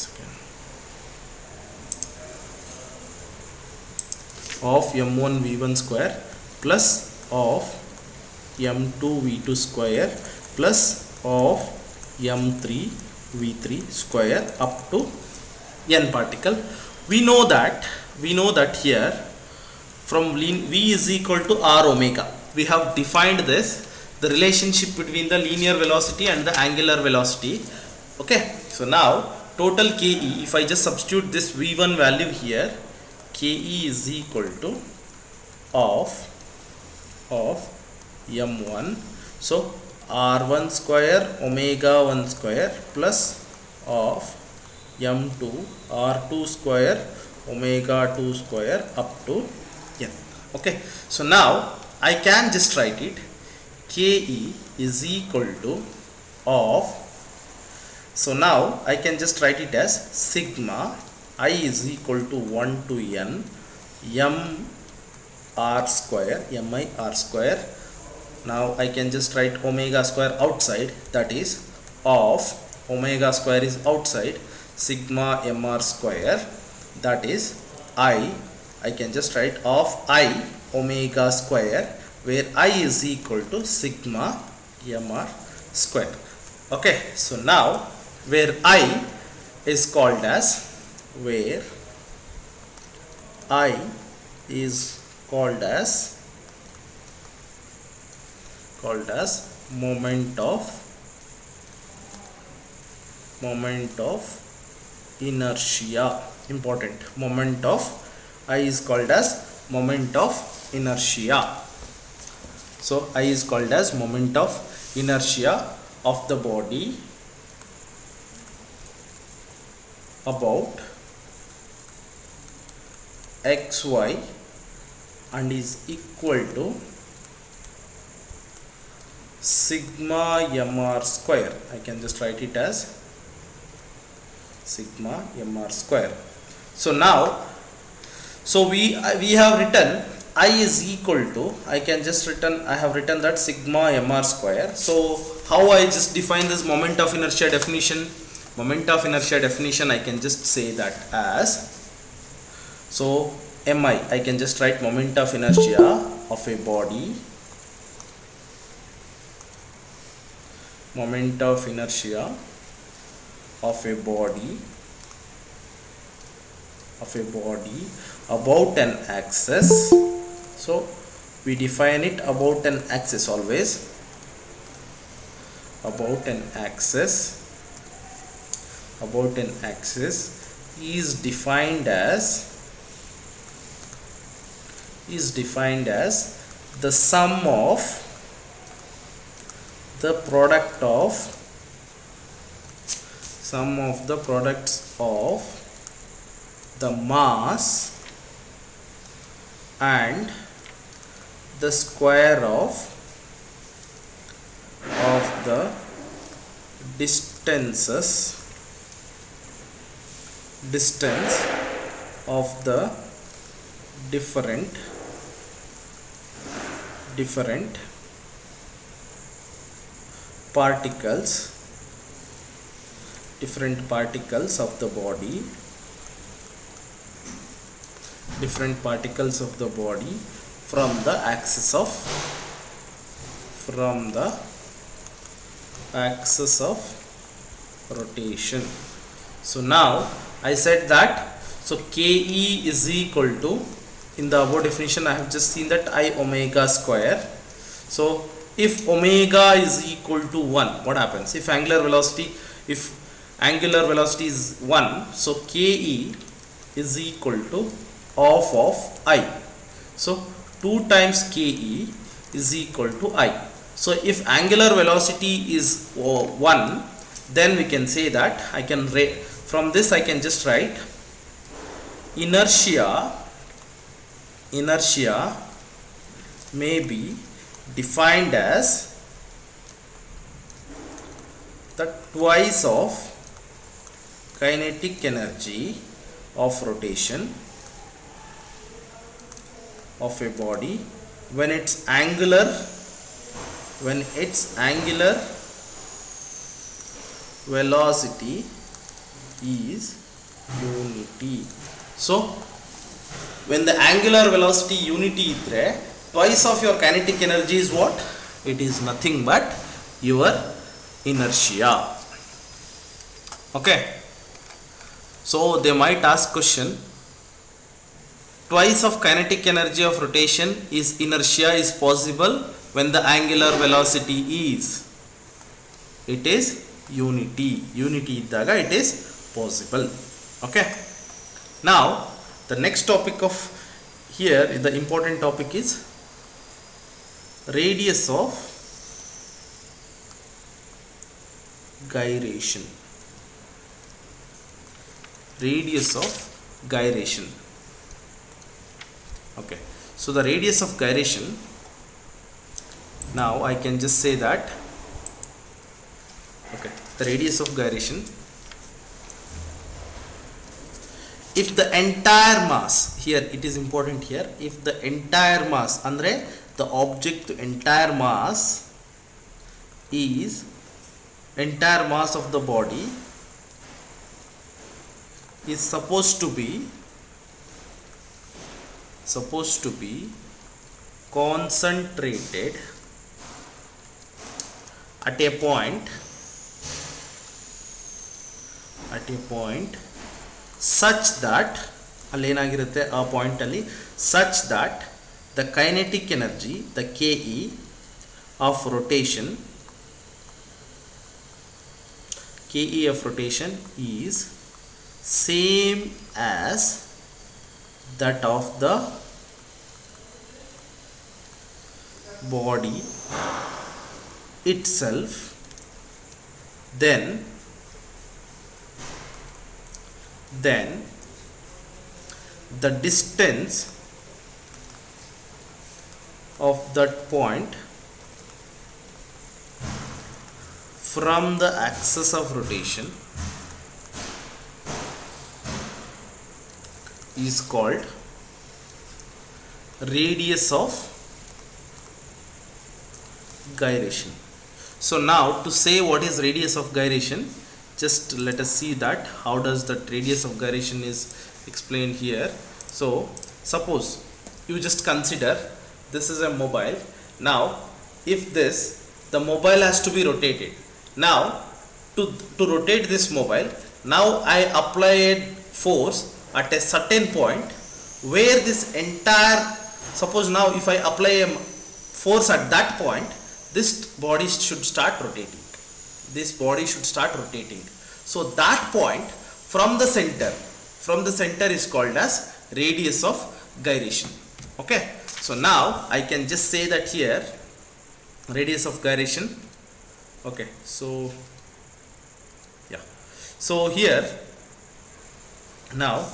second, of m1 v1 square plus of m2 v2 square plus of m3 v3 square up to n particle. We know that here from v is equal to r omega, we have defined this, the relationship between the linear velocity and the angular velocity. Okay, so now total ke, if I just substitute this v1 value here, ke is equal to of m1, so r1 square omega 1 square plus of m2 r2 square omega 2 square up to n. Okay, so now I can just write it, ke is equal to of, so now I can just write it as sigma I is equal to 1 to n m r square, mi r square. Now I can just write omega square outside, that is of omega square is outside, sigma mr square, that is I can just write of I omega square, where I is equal to sigma mr square. Okay, so now where I is called as, where I is called as moment of inertia. Important, moment of I is called as moment of inertia. So I is called as moment of inertia of the body about xy and is equal to sigma mr square. I can just write it as sigma mr square. So now, so we have written I is equal to, I have written that sigma mr square. So how I just define this moment of inertia definition? Moment of inertia definition, I can just say that as, so mi, I can just write moment of inertia of a body, moment of inertia of a body about an axis. So we define it about an axis always, about an axis is defined as the sum of the product of products of the mass and the square of the distance of the different particles of the body, from the axis of rotation. So now I said that, so ke is equal to, in the above definition I have just seen that I omega square. So if omega is equal to 1, what happens? If angular velocity is 1, so ke is equal to of I. So 2 times ke is equal to I. So if angular velocity is 1, then we can say that from this I can just write inertia may be defined as the twice of kinetic energy of rotation of a body when its angular velocity is unity. So when the angular velocity unity idre, twice of your kinetic energy is what? It is nothing but your inertia. Okay, so they might ask question, twice of kinetic energy of rotation is inertia is possible when the angular velocity is, it is unity iddaga it is possible. Okay, now the next topic of here, the important topic is radius of gyration. Radius of gyration. Okay, so the radius of gyration, now I can just say that, okay, the radius of gyration, if the entire mass, here it is important here, if the entire mass andre the object entire mass is, entire mass of the body is supposed to be concentrated at a point such that, ಅಲ್ಲಿ ಏನಾಗಿರುತ್ತೆ ಆ point ಅಲ್ಲಿ, such that the kinetic energy, the KE of rotation is same as that of the body itself, then the distance of that point from the axis of rotation is called radius of gyration. So now to say what is radius of gyration, just let us see that how does that radius of gyration is explained here. So suppose you just consider this is a mobile. Now if the mobile has to be rotated, now to rotate this mobile, now I applied force at a certain point where this entire, suppose now if I apply a force at that point, this body should start rotating. So that point from the center is called as radius of gyration. Okay, so now I can just say that here radius of gyration. Okay, so yeah, so here now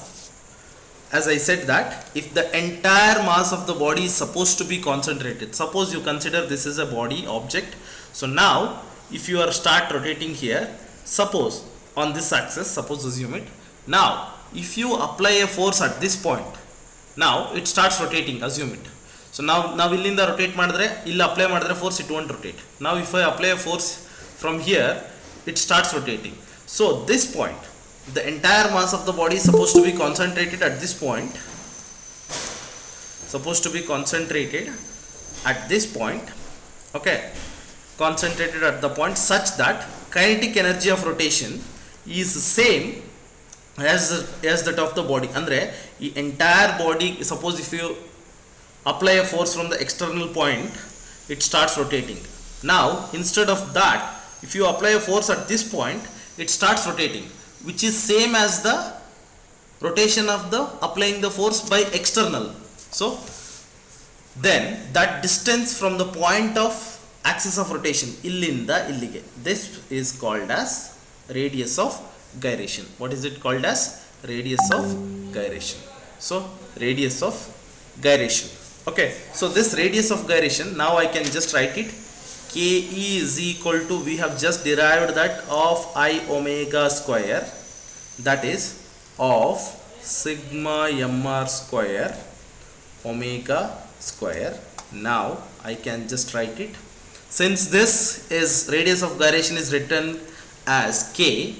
as I said that if the entire mass of the body is supposed to be concentrated, suppose you consider this is a body object. So now if you are start rotating here, suppose on this axis, suppose assume it, now if you apply a force at this point, now it starts rotating, assume it. So now illinda rotate madidre, illa apply madidre force, it won't rotate. Now if I apply a force from here, it starts rotating. So this point, the entire mass of the body is supposed to be concentrated at this point, okay, concentrated at the point such that kinetic energy of rotation is same as that of the body. Andre the entire body, suppose if you apply a force from the external point, it starts rotating. Now instead of that, if you apply a force at this point, it starts rotating, which is same as the rotation of the applying the force by external. So then that distance from the point of axis of rotation illinda illige, this is called as radius of gyration. What is it called as? Radius of gyration. So radius of gyration. Okay, so this radius of gyration, now I can just write it, Ke is equal to, we have just derived that, of I omega square, that is of sigma mr square omega square. Now I can just write it, since this is radius of gyration is written as K,